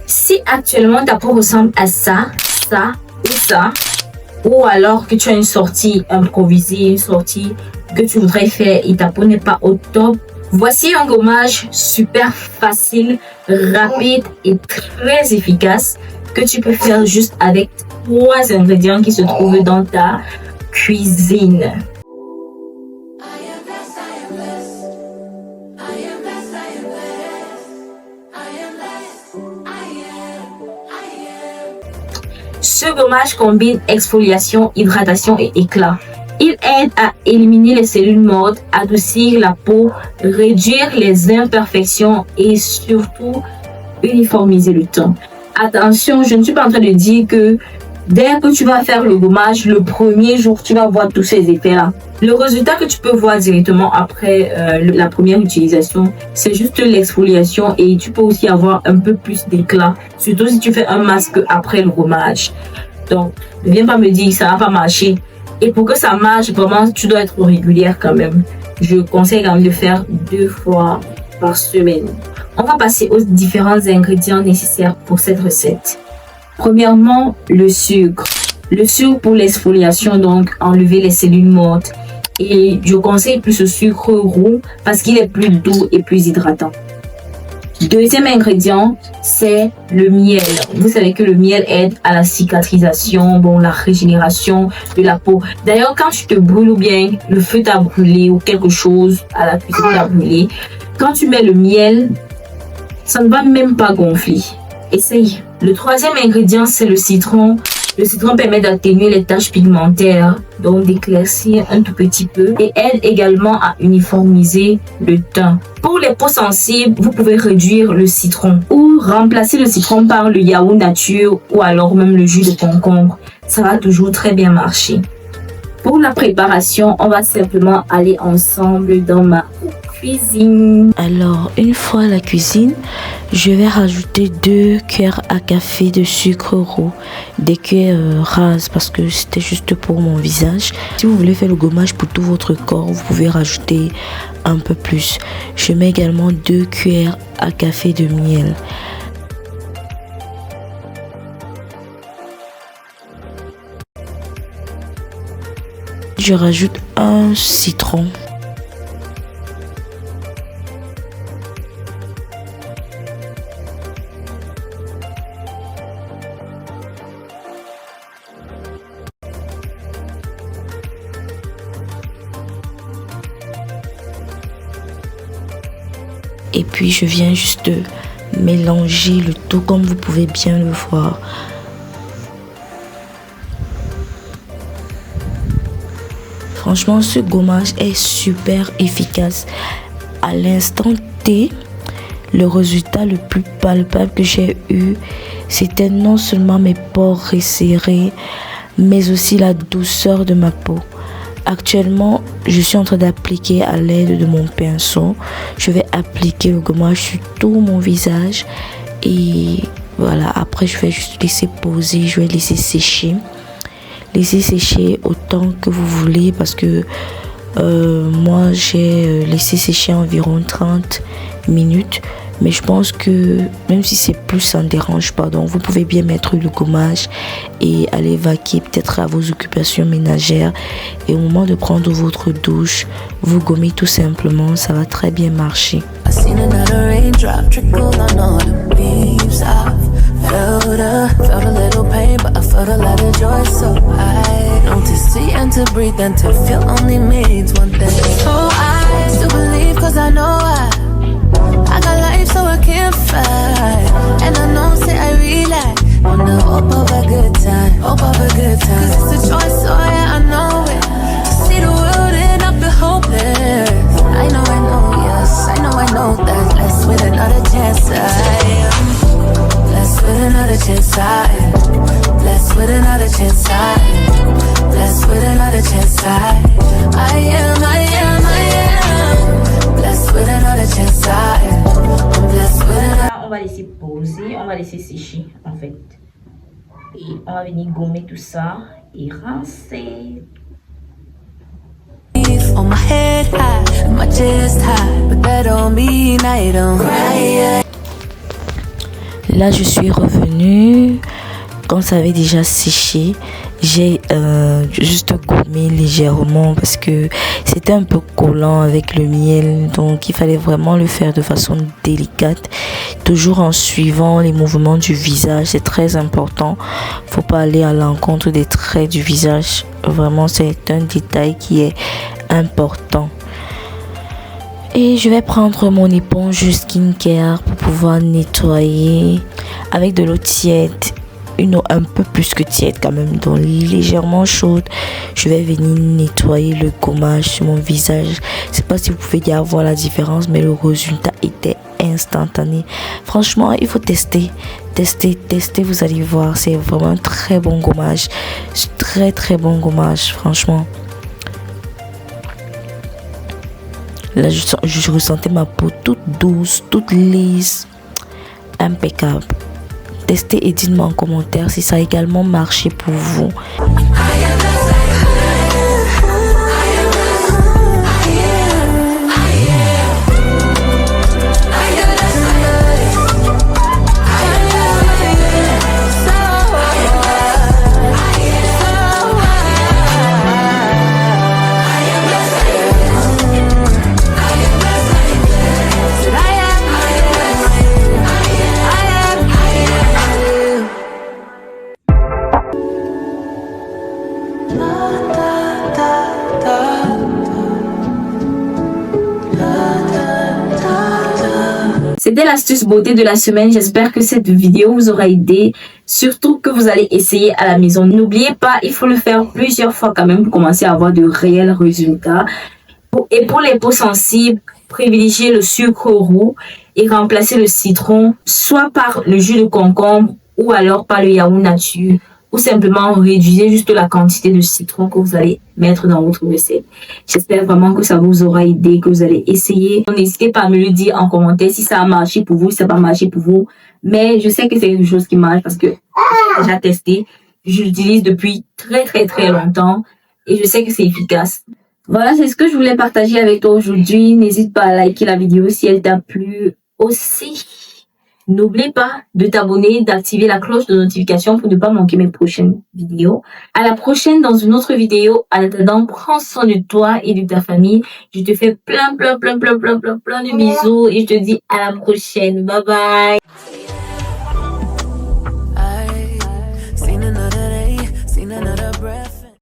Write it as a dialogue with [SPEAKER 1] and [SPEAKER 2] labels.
[SPEAKER 1] Si actuellement ta peau ressemble à ça, ça ou ça, ou alors que tu as une sortie improvisée, une sortie que tu voudrais faire et ta peau n'est pas au top, voici un gommage super facile, rapide et très efficace que tu peux faire juste avec 3 ingrédients qui se trouvent dans ta cuisine. Ce gommage combine exfoliation, hydratation et éclat. Il aide à éliminer les cellules mortes, adoucir la peau, réduire les imperfections et surtout uniformiser le teint. Attention, je ne suis pas en train de dire que dès que tu vas faire le gommage, le premier jour, tu vas voir tous ces effets-là. Le résultat que tu peux voir directement après la première utilisation, c'est juste l'exfoliation et tu peux aussi avoir un peu plus d'éclat, surtout si tu fais un masque après le gommage. Donc, ne viens pas me dire que ça va pas marcher. Et pour que ça marche, vraiment, tu dois être régulière quand même. Je conseille quand même de faire 2 fois par semaine. On va passer aux différents ingrédients nécessaires pour cette recette. Premièrement, le sucre. Le sucre pour l'exfoliation, donc enlever les cellules mortes. Et je conseille plus le sucre roux parce qu'il est plus doux et plus hydratant. Deuxième ingrédient, c'est le miel. Vous savez que le miel aide à la cicatrisation, la régénération de la peau. D'ailleurs, quand tu te brûles ou bien le feu t'a brûlé ou quelque chose à la cuisine t'a brûlé, quand tu mets le miel, ça ne va même pas gonfler. Essaye. Le troisième ingrédient, c'est le citron. Le citron permet d'atténuer les taches pigmentaires, donc d'éclaircir un tout petit peu et aide également à uniformiser le teint. Pour les peaux sensibles, vous pouvez réduire le citron ou remplacer le citron par le yaourt nature ou alors même le jus de concombre. Ça va toujours très bien marcher. Pour la préparation, on va simplement aller ensemble dans ma cuisine.
[SPEAKER 2] Alors, une fois à la cuisine, je vais rajouter 2 cuillères à café de sucre roux, des cuillères rases parce que c'était juste pour mon visage. Si vous voulez faire le gommage pour tout votre corps, vous pouvez rajouter un peu plus. Je mets également 2 cuillères à café de miel. Je rajoute un citron. Et puis je viens juste mélanger le tout comme vous pouvez bien le voir. Franchement, ce gommage est super efficace. À l'instant T, le résultat le plus palpable que j'ai eu, c'était non seulement mes pores resserrés, mais aussi la douceur de ma peau. Actuellement, je suis en train d'appliquer à l'aide de mon pinceau. Je vais appliquer le gommage sur tout mon visage. Et voilà, après je vais juste laisser poser, je vais laisser sécher. Laissez sécher autant que vous voulez parce que moi j'ai laissé sécher environ 30 minutes. Mais je pense que même si c'est plus, ça ne dérange pas. Donc vous pouvez bien mettre le gommage et aller vaquer peut-être à vos occupations ménagères. Et au moment de prendre votre douche, vous gommez tout simplement. Ça va très bien marcher. Felt a little pain, but I felt a lot of joy. So I noticed to eat and to breathe and to feel only means one thing. So I still believe cause I know I got life so I can't fight. And I know say I realize on the hope of a good time, hope of a good time. Cause it's a choice, so yeah, I know it. To see the world and not be hopeless. I know, yes, I know that. Blessed with another chance, I am. Blessed with another chance, I am. Blessed with another chance, I am. Blessed with another chance, I am. Blessed with another chance, I am. Blessed with another.
[SPEAKER 1] On va laisser poser, on va laisser sécher en fait. Et on va venir gommer tout ça et rincer.
[SPEAKER 2] On my head high, my chest high, but that don't mean I don't cry. Là, je suis revenue. Quand ça avait déjà séché, j'ai juste gommé légèrement parce que c'était un peu collant avec le miel. Donc, il fallait vraiment le faire de façon délicate, toujours en suivant les mouvements du visage. C'est très important. Faut pas aller à l'encontre des traits du visage. Vraiment, c'est un détail qui est important. Et je vais prendre mon éponge skincare pour pouvoir nettoyer avec de l'eau tiède. Une eau un peu plus que tiède quand même, donc légèrement chaude. Je vais venir nettoyer le gommage sur mon visage. Je sais pas si vous pouvez y avoir la différence, mais le résultat était instantané. Franchement, il faut tester, vous allez voir. C'est vraiment un très bon gommage, très bon gommage, franchement. Là, je ressentais ma peau toute douce, toute lisse, impeccable. Testez et dites-moi en commentaire si ça a également marché pour vous.
[SPEAKER 1] C'était l'astuce beauté de la semaine. J'espère que cette vidéo vous aura aidé. Surtout que vous allez essayer à la maison. N'oubliez pas, il faut le faire plusieurs fois quand même pour commencer à avoir de réels résultats. Et pour les peaux sensibles, privilégiez le sucre roux et remplacez le citron soit par le jus de concombre ou alors par le yaourt nature. Ou simplement réduisez juste la quantité de citron que vous allez mettre dans votre recette. J'espère vraiment que ça vous aura aidé, que vous allez essayer. N'hésitez pas à me le dire en commentaire si ça a marché pour vous, si ça n'a pas marché pour vous. Mais je sais que c'est quelque chose qui marche parce que j'ai déjà testé. Je l'utilise depuis très longtemps et je sais que c'est efficace. Voilà, c'est ce que je voulais partager avec toi aujourd'hui. N'hésite pas à liker la vidéo si elle t'a plu aussi. N'oublie pas de t'abonner, d'activer la cloche de notification pour ne pas manquer mes prochaines vidéos. À la prochaine dans une autre vidéo. En attendant, prends soin de toi et de ta famille. Je te fais plein de bisous et je te dis à la prochaine. Bye bye.